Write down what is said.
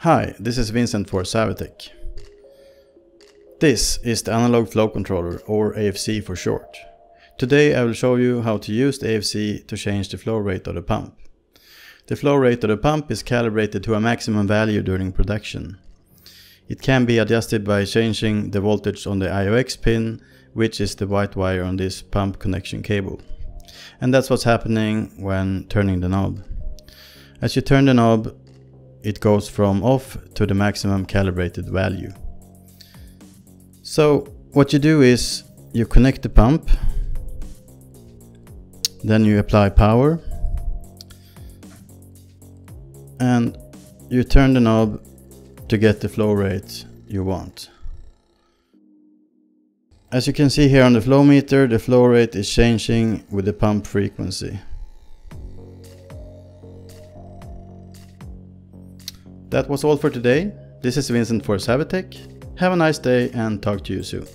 Hi, this is Vincent for Xavitech. This is the analog flow controller, or AFC for short. Today I will show you how to use the AFC to change the flow rate of the pump. The flow rate of the pump is calibrated to a maximum value during production. It can be adjusted by changing the voltage on the IOX pin, which is the white wire on this pump connection cable. And that's what's happening when turning the knob. As you turn the knob, it goes from off to the maximum calibrated value. So what you do is you connect the pump, then you apply power, and you turn the knob to get the flow rate you want. As you can see here on the flow meter, the flow rate is changing with the pump frequency. That was all for today. This is Vincent for Xavitech. Have a nice day and talk to you soon.